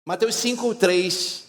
Mateus 5, 3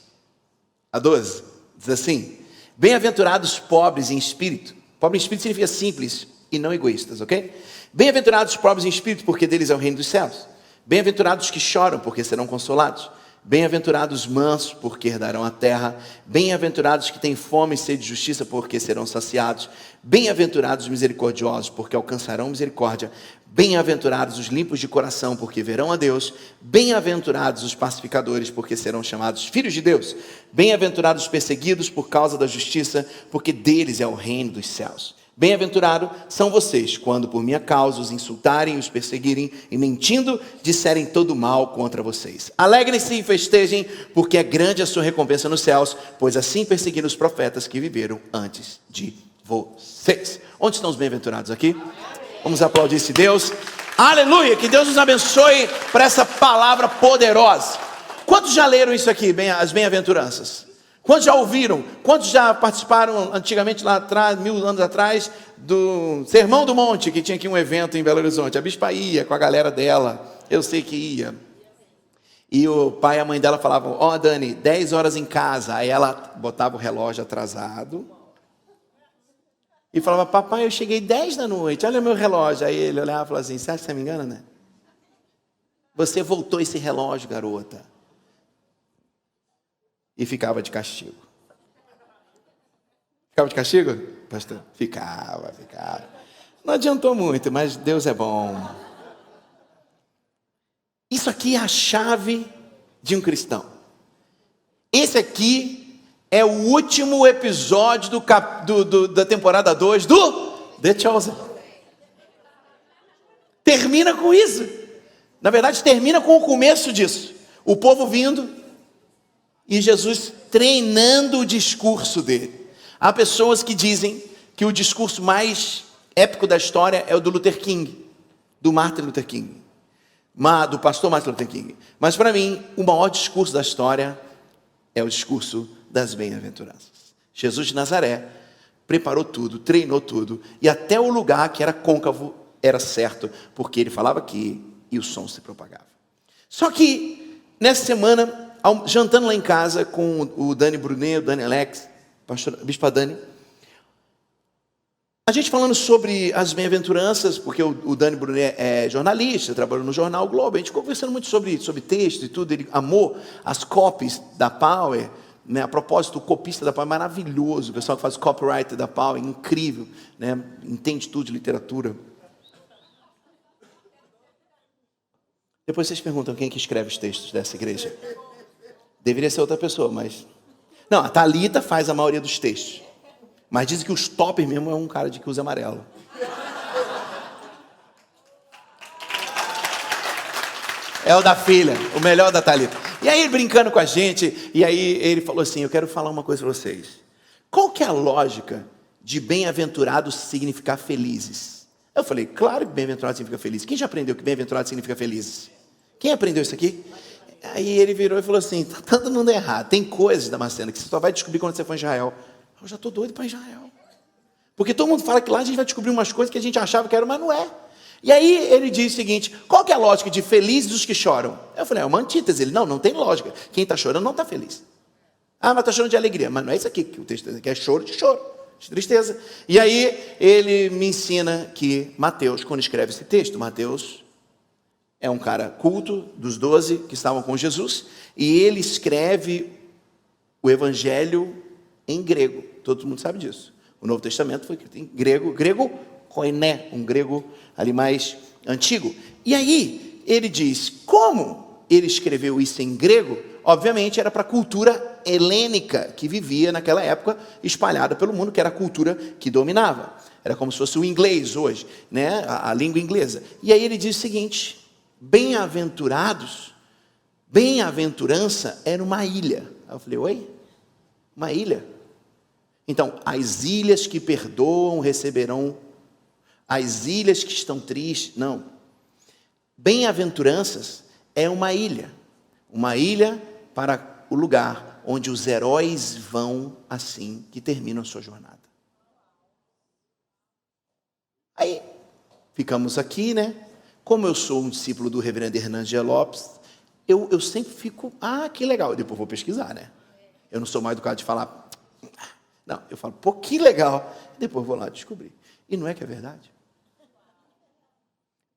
a 12, diz assim: bem-aventurados pobres em espírito. Pobre em espírito significa simples e não egoístas, ok? Bem-aventurados pobres em espírito, porque deles é o reino dos céus. Bem-aventurados que choram, porque serão consolados. Bem-aventurados mansos, porque herdarão a terra. Bem-aventurados que têm fome e sede de justiça, porque serão saciados. Bem-aventurados misericordiosos, porque alcançarão misericórdia. Bem-aventurados os limpos de coração, porque verão a Deus. Bem-aventurados os pacificadores, porque serão chamados filhos de Deus. Bem-aventurados os perseguidos por causa da justiça, porque deles é o reino dos céus. Bem-aventurado são vocês, quando por minha causa os insultarem, os perseguirem e mentindo, disserem todo mal contra vocês. Alegrem-se e festejem, porque é grande a sua recompensa nos céus, pois assim perseguiram os profetas que viveram antes de vocês. Onde estão os bem-aventurados aqui? Vamos aplaudir esse Deus. Aleluia! Que Deus nos abençoe por essa palavra poderosa. Quantos já leram isso aqui, as bem-aventuranças? Quantos já ouviram? Quantos já participaram antigamente lá atrás, 1000 anos atrás, do Sermão do Monte, que tinha aqui um evento em Belo Horizonte? A bispa ia com a galera dela, eu sei que ia. E o pai e a mãe dela falavam: ó, Dani, 10 horas em casa. Aí ela botava o relógio atrasado e falava: papai, eu cheguei 10 da noite, olha o meu relógio. Aí ele olhava e falava assim: você acha que você me engana, né? Você voltou esse relógio, garota. E ficava de castigo. Ficava de castigo, pastor? Ficava. Não adiantou muito, mas Deus é bom. Isso aqui é a chave de um cristão. Esse aqui é o último episódio da temporada 2 do The Chosen. Termina com isso. Na verdade, termina com o começo disso. O povo vindo e Jesus treinando o discurso dele. Há pessoas que dizem que o discurso mais épico da história é o do Luther King, do Martin Luther King, do pastor Martin Luther King. Mas para mim, o maior discurso da história é o discurso das bem-aventuranças. Jesus de Nazaré preparou tudo, treinou tudo, e até o lugar que era côncavo era certo, porque ele falava aqui e o som se propagava. Só que, nessa semana, jantando lá em casa com o Dani Brunet, o Dani Alex, a bispa Dani, a gente falando sobre as bem-aventuranças, porque o Dani Brunet é jornalista, trabalhou no jornal o Globo, a gente conversando muito sobre texto e tudo. Ele amou as copies da Power, né? A propósito, o copista da Power é maravilhoso, o pessoal que faz copyright da Power é incrível, né? Entende tudo de literatura. Depois vocês perguntam quem que escreve os textos dessa igreja. Deveria ser outra pessoa, mas... Não, a Thalita faz a maioria dos textos. Mas dizem que os toppers mesmo é um cara de que usa amarelo. É o da filha, o melhor da Thalita. E aí, brincando com a gente, e aí ele falou assim: eu quero falar uma coisa para vocês. Qual que é a lógica de bem-aventurados significar felizes? Eu falei: claro que bem-aventurado significa feliz. Quem já aprendeu que bem-aventurado significa felizes? Quem aprendeu isso aqui? Aí ele virou e falou assim: tá todo mundo errado. Tem coisas, Damasceno, que você só vai descobrir quando você for em Israel. Eu já estou doido para Israel. Porque todo mundo fala que lá a gente vai descobrir umas coisas que a gente achava que era, mas não é. E aí ele diz o seguinte: qual que é a lógica de felizes os que choram? Eu falei: é uma antítese. Ele: não tem lógica. Quem está chorando não está feliz. Ah, mas está chorando de alegria. Mas não é isso aqui que o texto diz, que é choro, de tristeza. E aí ele me ensina que Mateus, quando escreve esse texto, Mateus é um cara culto dos 12 que estavam com Jesus, e ele escreve o evangelho em grego. Todo mundo sabe disso. O Novo Testamento foi escrito em grego koiné, um grego ali mais antigo. E aí ele diz, como ele escreveu isso em grego, obviamente era para a cultura helênica que vivia naquela época, espalhada pelo mundo, que era a cultura que dominava. Era como se fosse o inglês hoje, né? A língua inglesa. E aí ele diz o seguinte: bem-aventurados, bem-aventurança era uma ilha. Aí eu falei: oi? Uma ilha? Então, as ilhas que perdoam receberão, as ilhas que estão tristes, não. Bem-aventuranças é uma ilha para o lugar onde os heróis vão assim que terminam a sua jornada. Aí, ficamos aqui, né? Como eu sou um discípulo do reverendo Hernandes G. Lopes, eu sempre fico, que legal. Eu depois vou pesquisar, né? Eu não sou mal educado de falar, não, eu falo, pô, que legal. Depois vou lá descobrir. E não é que é verdade?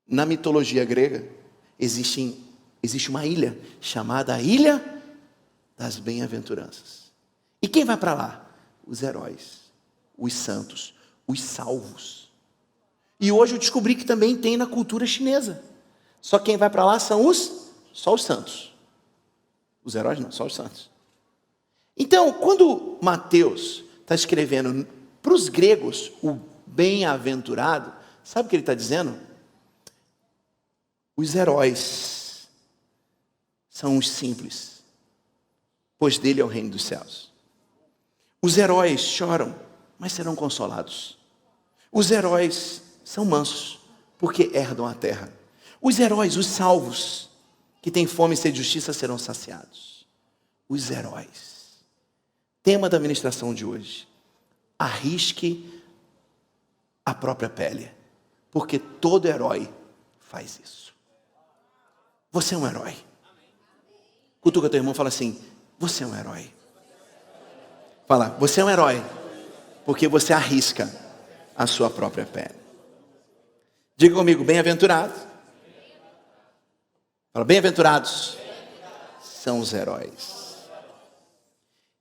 Na mitologia grega, existe uma ilha chamada Ilha das Bem-aventuranças. E quem vai para lá? Os heróis, os santos, os salvos. E hoje eu descobri que também tem na cultura chinesa. Só quem vai para lá são só os santos. Os heróis não, só os santos. Então, quando Mateus está escrevendo para os gregos o bem-aventurado, sabe o que ele está dizendo? Os heróis são os simples, pois dele é o reino dos céus. Os heróis choram, mas serão consolados. Os heróis são mansos, porque herdam a terra. Os heróis, os salvos, que têm fome e sede de justiça, serão saciados. Os heróis. Tema da ministração de hoje: arrisque a própria pele, porque todo herói faz isso. Você é um herói. Cutuca teu irmão e fala assim: você é um herói. Fala, você é um herói, porque você arrisca a sua própria pele. Diga comigo, bem-aventurado. Fala, bem-aventurados são os heróis.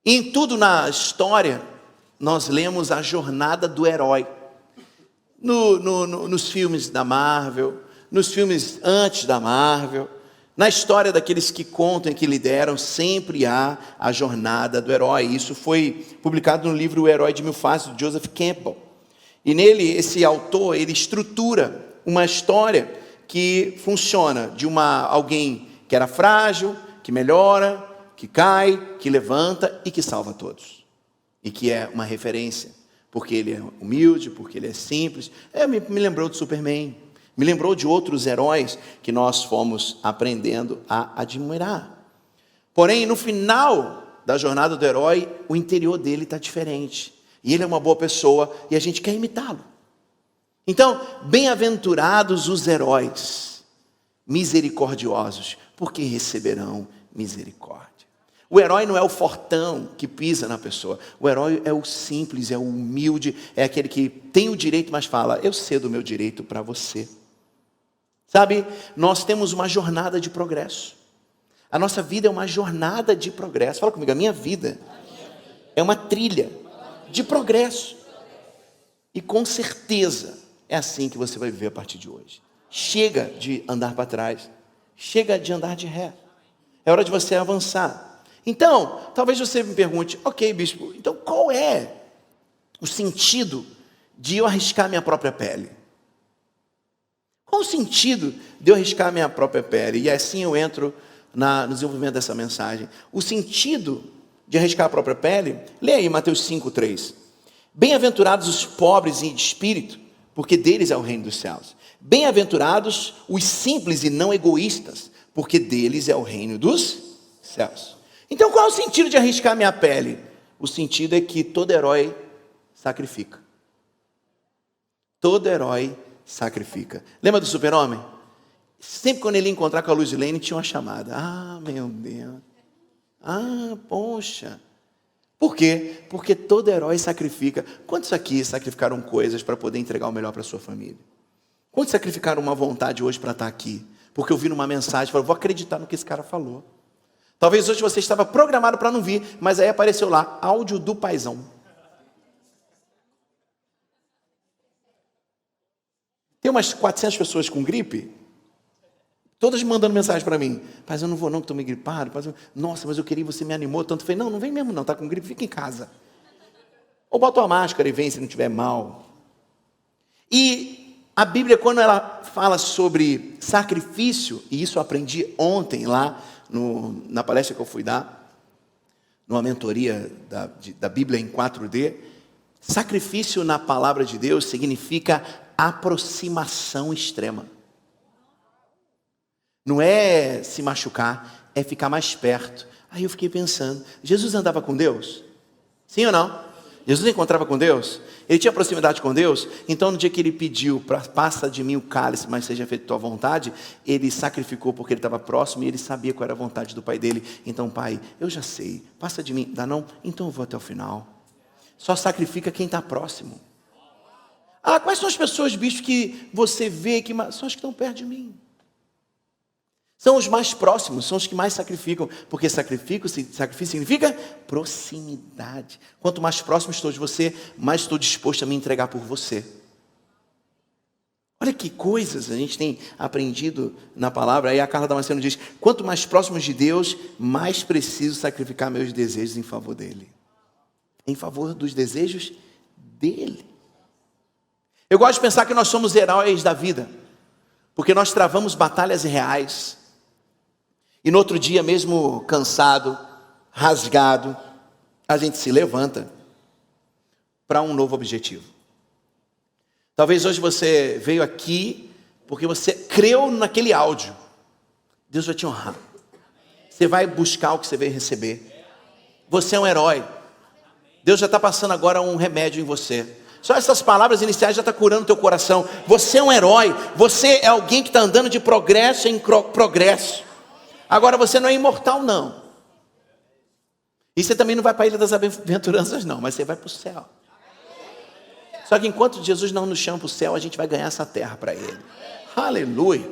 Em tudo na história, nós lemos a jornada do herói. Nos filmes da Marvel, nos filmes antes da Marvel, na história daqueles que contam e que lideram, sempre há a jornada do herói. Isso foi publicado no livro O Herói de Mil Faces, de Joseph Campbell. E nele, esse autor, ele estrutura uma história que funciona de alguém que era frágil, que melhora, que cai, que levanta e que salva todos. E que é uma referência, porque ele é humilde, porque ele é simples. Me lembrou de Superman, me lembrou de outros heróis que nós fomos aprendendo a admirar. Porém, no final da jornada do herói, o interior dele está diferente. E ele é uma boa pessoa e a gente quer imitá-lo. Então, bem-aventurados os heróis, misericordiosos, porque receberão misericórdia. O herói não é o fortão que pisa na pessoa. O herói é o simples, é o humilde, é aquele que tem o direito, mas fala, eu cedo o meu direito para você. Sabe, nós temos uma jornada de progresso. A nossa vida é uma jornada de progresso. Fala comigo, a minha vida é uma trilha de progresso. E com certeza é assim que você vai viver a partir de hoje. Chega de andar para trás. Chega de andar de ré. É hora de você avançar. Então, talvez você me pergunte, ok, bispo, então qual é o sentido de eu arriscar minha própria pele? Qual o sentido de eu arriscar minha própria pele? E assim eu entro no desenvolvimento dessa mensagem. O sentido de arriscar a própria pele, leia aí Mateus 5:3. Bem-aventurados os pobres em espírito, porque deles é o reino dos céus. Bem-aventurados os simples e não egoístas, porque deles é o reino dos céus. Então qual é o sentido de arriscar minha pele? O sentido é que todo herói sacrifica. Todo herói sacrifica. Lembra do Super-Homem? Sempre quando ele ia encontrar com a Lois Lane, tinha uma chamada. Meu Deus. Poxa. Por quê? Porque todo herói sacrifica. Quantos aqui sacrificaram coisas para poder entregar o melhor para a sua família? Quantos sacrificaram uma vontade hoje para estar aqui? Porque eu vi numa mensagem, falei, vou acreditar no que esse cara falou. Talvez hoje você estava programado para não vir, mas aí apareceu lá, áudio do paizão. Tem umas 400 pessoas com gripe, todas mandando mensagem para mim. Mas eu não vou não, que estou meio gripado. Nossa, mas eu queria, você me animou tanto. Eu falei, não vem mesmo não, está com gripe, fica em casa. Ou bota uma máscara e vem se não estiver mal. E a Bíblia, quando ela fala sobre sacrifício, e isso eu aprendi ontem lá, na palestra que eu fui dar, numa mentoria da Bíblia em 4D, sacrifício na palavra de Deus significa aproximação extrema. Não é se machucar, é ficar mais perto. Aí eu fiquei pensando, Jesus andava com Deus? Sim ou não? Jesus encontrava com Deus, ele tinha proximidade com Deus, então no dia que ele pediu, passa de mim o cálice, mas seja feita a tua vontade, ele sacrificou porque ele estava próximo e ele sabia qual era a vontade do Pai dele. Então, Pai, eu já sei, passa de mim, dá não? Então eu vou até o final. Só sacrifica quem está próximo. Ah, quais são as pessoas, bicho, que você vê, que são as que estão perto de mim? São os mais próximos, são os que mais sacrificam, porque sacrifício significa proximidade. Quanto mais próximo estou de você, mais estou disposto a me entregar por você. Olha que coisas a gente tem aprendido na palavra. Aí a Carla Damasceno diz, quanto mais próximos de Deus, mais preciso sacrificar meus desejos em favor dele. Em favor dos desejos dele. Eu gosto de pensar que nós somos heróis da vida, porque nós travamos batalhas reais. E no outro dia, mesmo cansado, rasgado, a gente se levanta para um novo objetivo. Talvez hoje você veio aqui porque você creu naquele áudio. Deus vai te honrar. Você vai buscar o que você veio receber. Você é um herói. Deus já está passando agora um remédio em você. Só essas palavras iniciais já estão curando o teu coração. Você é um herói. Você é alguém que está andando de progresso em progresso. Agora você não é imortal, não. E você também não vai para a Ilha das Aventuranças, não. Mas você vai para o céu. Só que enquanto Jesus não nos chama para o céu, a gente vai ganhar essa terra para Ele. Aleluia.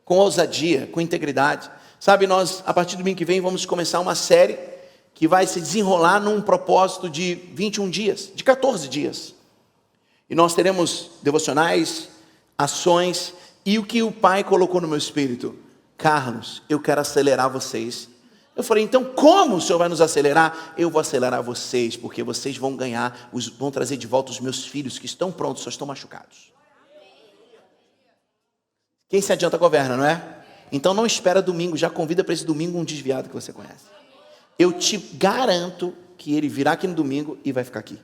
Com ousadia, com integridade. Sabe, nós, a partir do domingo que vem, vamos começar uma série que vai se desenrolar num propósito de 21 dias, de 14 dias. E nós teremos devocionais, ações, e o que o Pai colocou no meu espírito. Carlos, eu quero acelerar vocês. Eu falei, então como o Senhor vai nos acelerar? Eu vou acelerar vocês, porque vocês vão ganhar, vão trazer de volta os meus filhos que estão prontos, só estão machucados. Quem se adianta governa, não é? Então não espera domingo, já convida para esse domingo um desviado que você conhece. Eu te garanto que ele virá aqui no domingo e vai ficar aqui.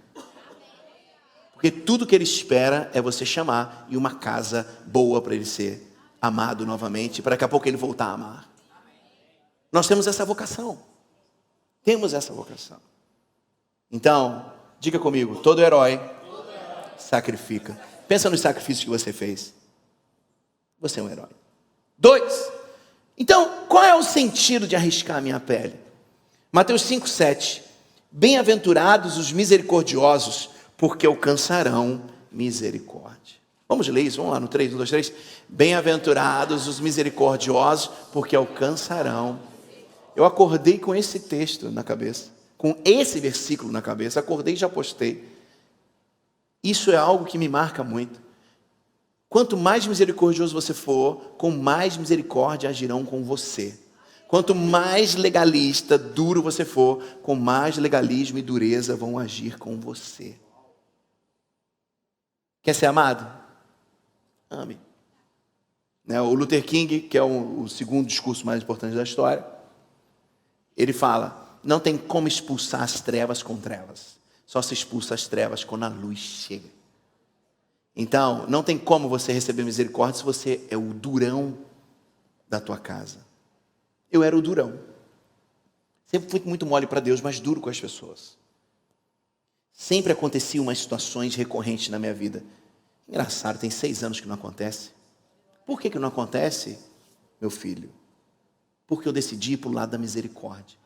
Porque tudo que ele espera é você chamar e uma casa boa para ele ser amado novamente, para daqui a pouco ele voltar a amar. Nós temos essa vocação. Temos essa vocação. Então, diga comigo, todo herói sacrifica. Pensa nos sacrifícios que você fez. Você é um herói. 2. Então, qual é o sentido de arriscar a minha pele? Mateus 5:7. Bem-aventurados os misericordiosos, porque alcançarão misericórdia. Vamos ler isso, vamos lá no 3, 1, 2, 3. Bem-aventurados os misericordiosos, porque alcançarão. Eu acordei com esse texto na cabeça, com esse versículo na cabeça, acordei e já postei. Isso é algo que me marca muito. Quanto mais misericordioso você for, com mais misericórdia agirão com você. Quanto mais legalista, duro você for, com mais legalismo e dureza vão agir com você. Quer ser amado? Ame. O Luther King, que é o segundo discurso mais importante da história, ele fala, não tem como expulsar as trevas com trevas, só se expulsa as trevas quando a luz chega. Então, não tem como você receber misericórdia se você é o durão da tua casa. Eu era o durão. Sempre fui muito mole para Deus, mas duro com as pessoas. Sempre aconteciam umas situações recorrentes na minha vida. Engraçado, tem 6 anos que não acontece. Por que não acontece, meu filho? Porque eu decidi ir para o lado da misericórdia.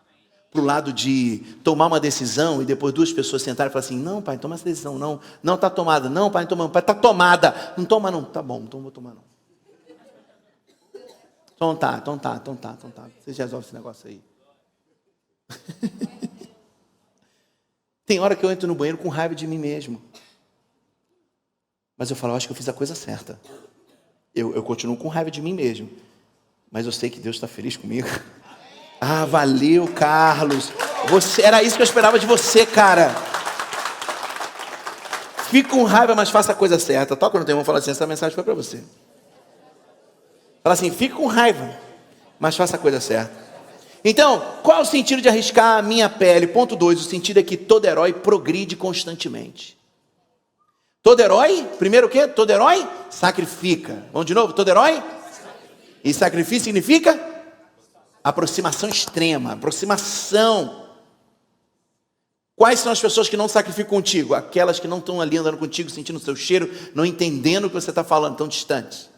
Para o lado de tomar uma decisão e depois 2 pessoas sentarem e falar assim, não pai, não toma essa decisão não. Não, está tomada. Não pai, não toma. Pai, está tomada. Não toma não. Tá bom, então não vou tomar não. Então tá. Vocês resolvem esse negócio aí. Tem hora que eu entro no banheiro com raiva de mim mesmo. Mas eu falo, eu acho que eu fiz a coisa certa. Eu continuo com raiva de mim mesmo. Mas eu sei que Deus está feliz comigo. Ah, valeu, Carlos. Era isso que eu esperava de você, cara. Fique com raiva, mas faça a coisa certa. Toca no teu irmão e fala assim, essa mensagem foi para você. Fala assim, fique com raiva, mas faça a coisa certa. Então, qual é o sentido de arriscar a minha pele? Ponto 2, o sentido é que todo herói progride constantemente. Todo herói, primeiro o quê? Todo herói sacrifica. Vamos de novo, todo herói? E sacrifício significa aproximação extrema, aproximação. Quais são as pessoas que não sacrificam contigo? Aquelas que não estão ali andando contigo, sentindo o seu cheiro, não entendendo o que você está falando, estão distantes.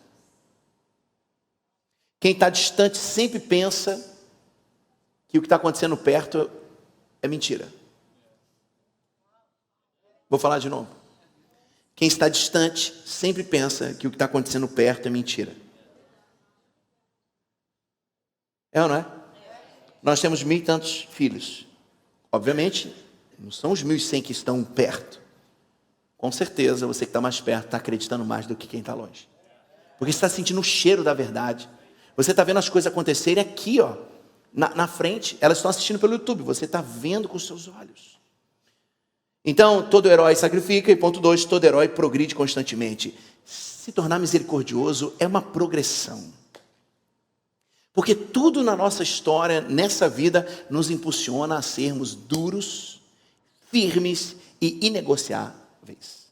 Quem está distante sempre pensa que o que está acontecendo perto é mentira. Vou falar de novo. Quem está distante sempre pensa que o que está acontecendo perto é mentira. É ou não é? Nós temos 1.000 e tantos filhos. Obviamente, não são os 1.100 que estão perto. Com certeza, você que está mais perto está acreditando mais do que quem está longe. Porque você está sentindo o cheiro da verdade. Você está vendo as coisas acontecerem aqui, ó, na frente. Elas estão assistindo pelo YouTube. Você está vendo com os seus olhos. Então, todo herói sacrifica. E ponto 2, todo herói progride constantemente. Se tornar misericordioso é uma progressão. Porque tudo na nossa história, nessa vida, nos impulsiona a sermos duros, firmes e inegociáveis.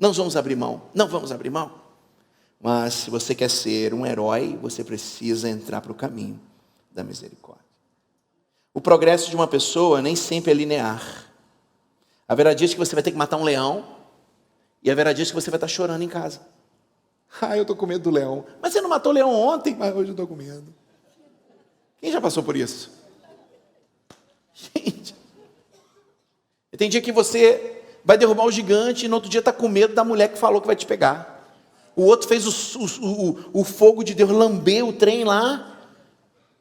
Não vamos abrir mão, não vamos abrir mão. Mas se você quer ser um herói, você precisa entrar para o caminho da misericórdia. O progresso de uma pessoa nem sempre é linear. Haverá dias que você vai ter que matar um leão, e haverá dias que você vai estar chorando em casa. Eu estou com medo do leão. Mas você não matou o leão ontem? Mas hoje eu estou com medo. Quem já passou por isso? Gente, tem dia que você vai derrubar o gigante e no outro dia está com medo da mulher que falou que vai te pegar. O outro fez o fogo de Deus lamber o trem lá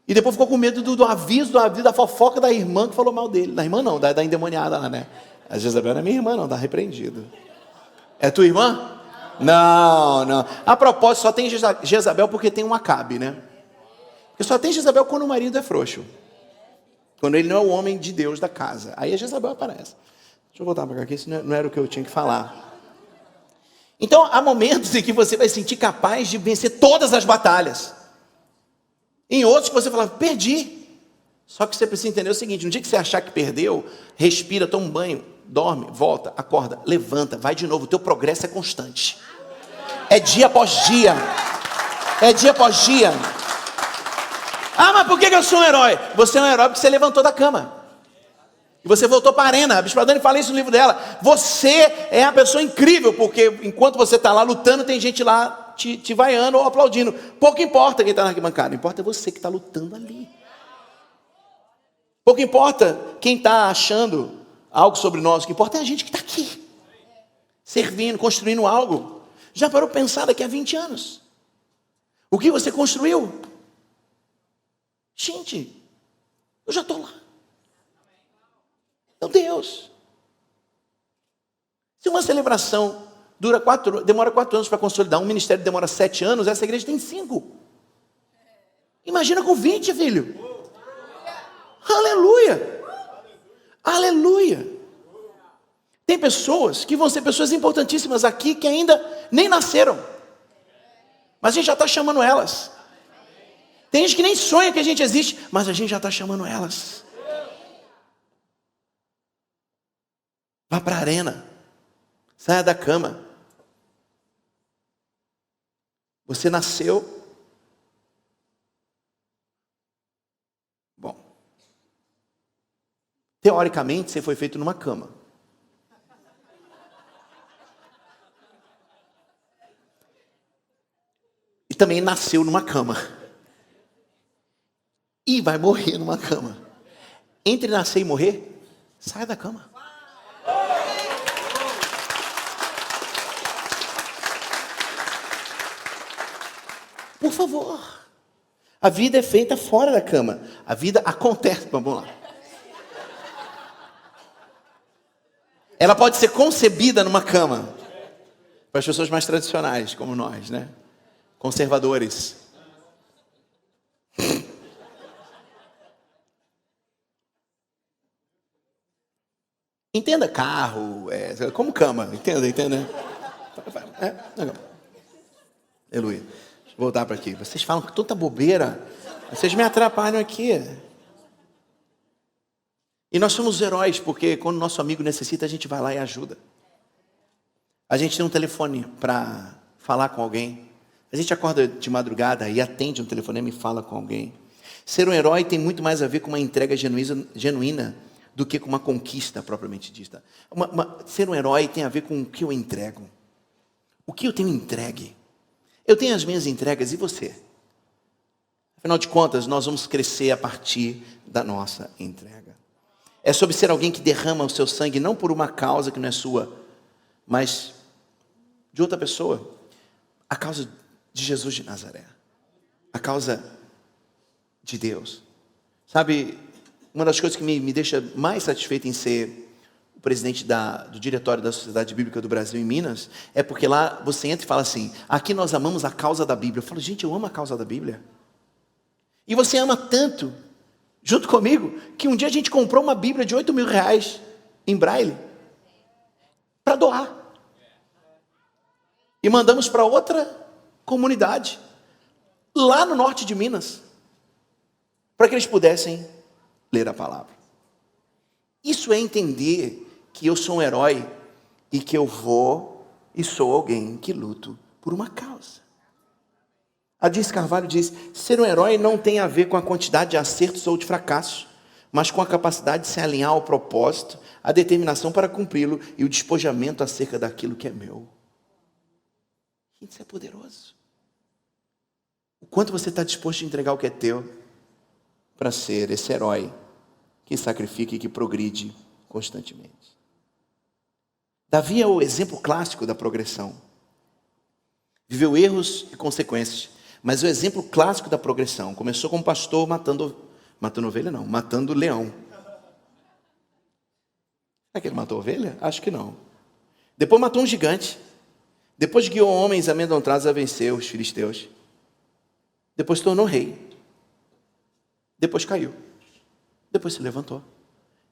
e depois ficou com medo do aviso, da fofoca da irmã que falou mal dele. Da irmã não, da endemoniada lá, né? A Jezabel não é minha irmã não, está repreendido. É tua irmã? Não. A propósito, só tem Jezabel porque tem um Acabe, né? Porque só tem Jezabel quando o marido é frouxo. Quando ele não é o homem de Deus da casa. Aí a Jezabel aparece. Deixa eu voltar para cá, que isso não era o que eu tinha que falar. Então, há momentos em que você vai se sentir capaz de vencer todas as batalhas. Em outros que você fala, perdi. Só que você precisa entender o seguinte, no dia que você achar que perdeu, respira, toma um banho, dorme, volta, acorda, levanta, vai de novo. O teu progresso é constante. É dia após dia. É dia após dia. Mas por que eu sou um herói? Você é um herói porque você levantou da cama. E você voltou para a arena. A Bispa Dani fala isso no livro dela. Você é a pessoa incrível, porque enquanto você está lá lutando, tem gente lá te vaiando ou aplaudindo. Pouco importa quem está na arquibancada, importa você que está lutando ali. Pouco importa quem está achando algo sobre nós, o que importa é a gente que está aqui, servindo, construindo algo. Já parou para pensar daqui a 20 anos? O que você construiu? Gente, eu já estou lá. Meu Deus. Se uma celebração demora 4 anos para consolidar, um ministério demora 7 anos, essa igreja tem 5. Imagina com 20, filho. Aleluia. Aleluia. Tem pessoas que vão ser pessoas importantíssimas aqui que ainda nem nasceram. Mas a gente já está chamando elas. Tem gente que nem sonha que a gente existe, mas a gente já está chamando elas. Vá para a arena. Saia da cama. Você nasceu. Bom. Teoricamente, você foi feito numa cama. E também nasceu numa cama. E vai morrer numa cama. Entre nascer e morrer, saia da cama. Por favor. A vida é feita fora da cama. A vida acontece. Vamos lá. Ela pode ser concebida numa cama. Para as pessoas mais tradicionais, como nós, né? Conservadores. Entenda carro, como cama, entenda. Aleluia. Deixa eu voltar para aqui. Vocês falam com tanta bobeira, vocês me atrapalham aqui. E nós somos heróis, porque quando nosso amigo necessita, a gente vai lá e ajuda. A gente tem um telefone para falar com alguém. A gente acorda de madrugada e atende um telefonema e fala com alguém. Ser um herói tem muito mais a ver com uma entrega genuína do que com uma conquista propriamente dita. Ser um herói tem a ver com o que eu entrego. O que eu tenho entregue? Eu tenho as minhas entregas e você? Afinal de contas, nós vamos crescer a partir da nossa entrega. É sobre ser alguém que derrama o seu sangue, não por uma causa que não é sua, mas de outra pessoa. A causa de Jesus de Nazaré. A causa de Deus. Sabe, uma das coisas que me deixa mais satisfeito em ser o presidente do diretório da Sociedade Bíblica do Brasil em Minas, é porque lá você entra e fala assim, aqui nós amamos a causa da Bíblia. Eu falo, gente, eu amo a causa da Bíblia. E você ama tanto, junto comigo, que um dia a gente comprou uma Bíblia de 8 mil reais, em braille, para doar. E mandamos para outra comunidade, lá no norte de Minas, para que eles pudessem ler a palavra. Isso é entender que eu sou um herói e que eu vou e sou alguém que luto por uma causa. A Diz Carvalho diz, ser um herói não tem a ver com a quantidade de acertos ou de fracassos, mas com a capacidade de se alinhar ao propósito, a determinação para cumpri-lo e o despojamento acerca daquilo que é meu. Isso é poderoso. O quanto você está disposto a entregar o que é teu para ser esse herói que sacrifica e que progride constantemente. Davi é o exemplo clássico da progressão. Viveu erros e consequências, mas o exemplo clássico da progressão. Começou como pastor matando ovelha não, matando leão. Será que ele matou ovelha? Acho que não. Depois matou um gigante. Depois guiou homens amedrontados a vencer os filisteus. Depois se tornou rei. Depois caiu. Depois se levantou.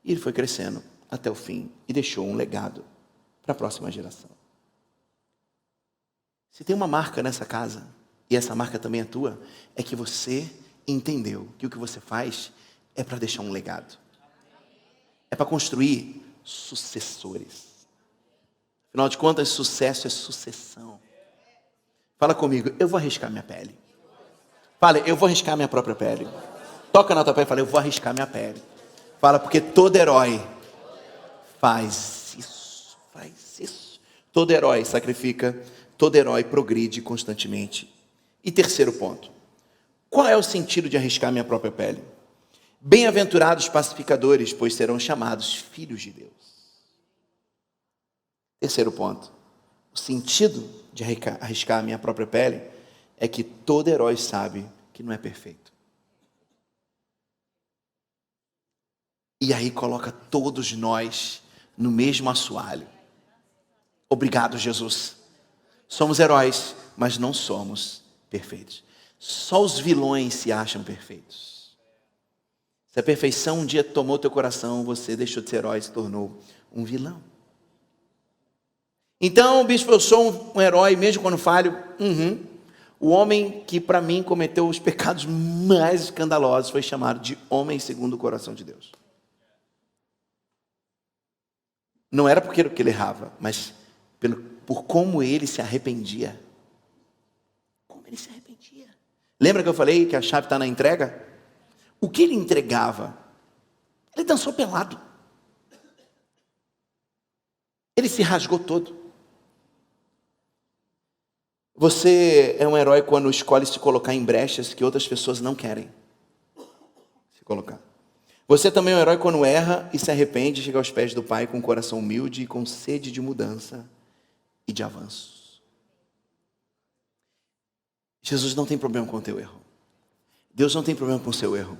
E ele foi crescendo até o fim e deixou um legado para a próxima geração. Se tem uma marca nessa casa, e essa marca também é tua, é que você entendeu que o que você faz é para deixar um legado. É para construir sucessores. Afinal de contas, sucesso é sucessão. Fala comigo, eu vou arriscar minha pele. Fala, eu vou arriscar minha própria pele. Toca na tua pele e fala, eu vou arriscar minha pele. Fala, porque todo herói faz isso, faz isso. Todo herói sacrifica, todo herói progride constantemente. E terceiro ponto, qual é o sentido de arriscar minha própria pele? Bem-aventurados pacificadores, pois serão chamados filhos de Deus. Terceiro ponto, o sentido de arriscar a minha própria pele é que todo herói sabe que não é perfeito. E aí coloca todos nós no mesmo assoalho. Obrigado, Jesus. Somos heróis, mas não somos perfeitos. Só os vilões se acham perfeitos. Se a perfeição um dia tomou teu coração, você deixou de ser herói e se tornou um vilão. Então, bispo, eu sou um herói mesmo quando falho? O homem que para mim cometeu os pecados mais escandalosos foi chamado de homem segundo o coração de Deus. Não era porque ele errava, mas por como ele se arrependia. Como ele se arrependia. Lembra que eu falei que a chave está na entrega? O que ele entregava? Ele dançou pelado. Ele se rasgou todo. Você é um herói quando escolhe se colocar em brechas que outras pessoas não querem se colocar. Você também é um herói quando erra e se arrepende e chega aos pés do Pai com um coração humilde e com sede de mudança e de avanço. Jesus não tem problema com o teu erro. Deus não tem problema com o seu erro.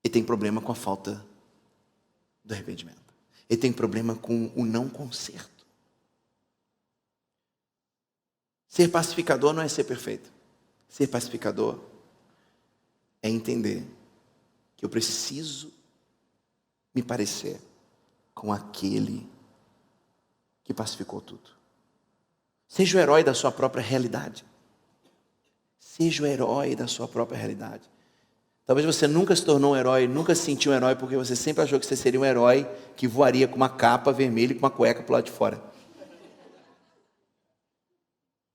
Ele tem problema com a falta do arrependimento. Ele tem problema com o não conserto. Ser pacificador não é ser perfeito. Ser pacificador é entender que eu preciso me parecer com aquele que pacificou tudo. Seja o herói da sua própria realidade. Seja o herói da sua própria realidade. Talvez você nunca se tornou um herói, nunca se sentiu um herói, porque você sempre achou que você seria um herói que voaria com uma capa vermelha e com uma cueca pro lado de fora.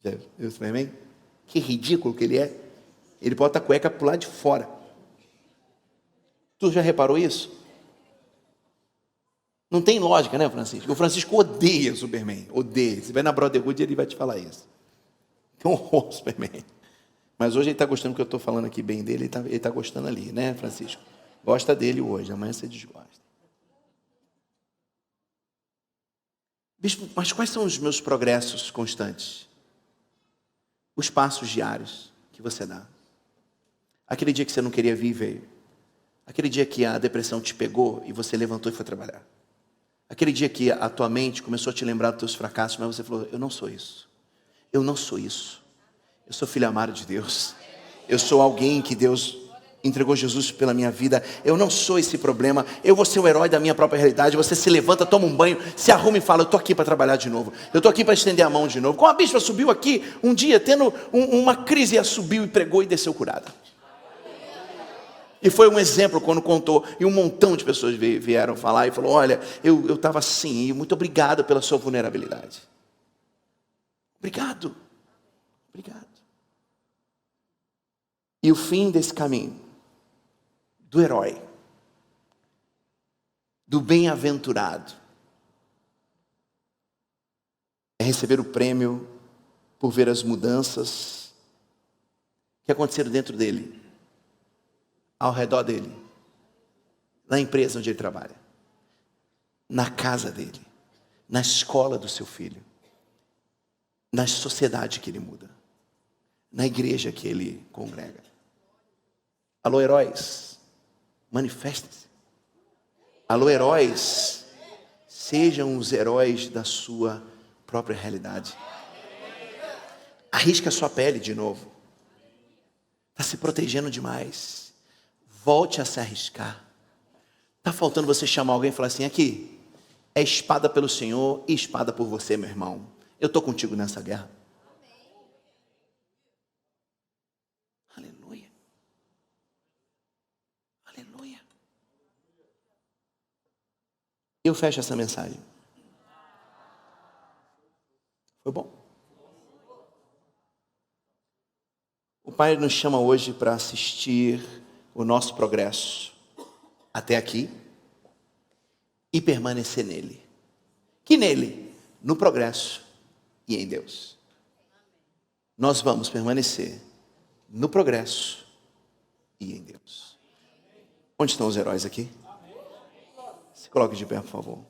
Já viu o Superman? Que ridículo que ele é. Ele bota a cueca pro lado de fora. Tu já reparou isso? Não tem lógica, né, Francisco? O Francisco odeia Superman, odeia. Você vai na Brotherhood, ele vai te falar isso. Tem horror Superman. Mas hoje ele está gostando que eu estou falando aqui bem dele, ele está gostando ali, né, Francisco? Gosta dele hoje, amanhã você desgosta. Bispo, mas quais são os meus progressos constantes? Os passos diários que você dá. Aquele dia que você não queria vir, veio. Aquele dia que a depressão te pegou e você levantou e foi trabalhar. Aquele dia que a tua mente começou a te lembrar dos teus fracassos, mas você falou, eu não sou isso. Eu não sou isso. Eu sou filho amado de Deus. Eu sou alguém que Deus entregou Jesus pela minha vida. Eu não sou esse problema. Eu vou ser o herói da minha própria realidade. Você se levanta, toma um banho, se arruma e fala, eu estou aqui para trabalhar de novo. Eu estou aqui para estender a mão de novo. Como a bispa subiu aqui um dia, tendo uma crise, ela subiu e pregou e desceu curada. E foi um exemplo quando contou, e um montão de pessoas vieram falar e falou, olha, eu estava assim, e muito obrigado pela sua vulnerabilidade. Obrigado. Obrigado. E o fim desse caminho, do herói, do bem-aventurado, é receber o prêmio por ver as mudanças que aconteceram dentro dele, ao redor dele, na empresa onde ele trabalha, na casa dele, na escola do seu filho, na sociedade que ele muda, na igreja que ele congrega. Alô, heróis, manifestem-se. Alô, heróis, sejam os heróis da sua própria realidade. Arrisca a sua pele de novo. Está se protegendo demais. Volte a se arriscar. Está faltando você chamar alguém e falar assim, aqui, é espada pelo Senhor e espada por você, meu irmão. Eu estou contigo nessa guerra. Aleluia. Aleluia. Eu fecho essa mensagem. Foi bom? O Pai nos chama hoje para assistir o nosso progresso até aqui e permanecer nele. Que nele, no progresso e em Deus. Nós vamos permanecer no progresso e em Deus. Onde estão os heróis aqui? Se coloque de pé, por favor.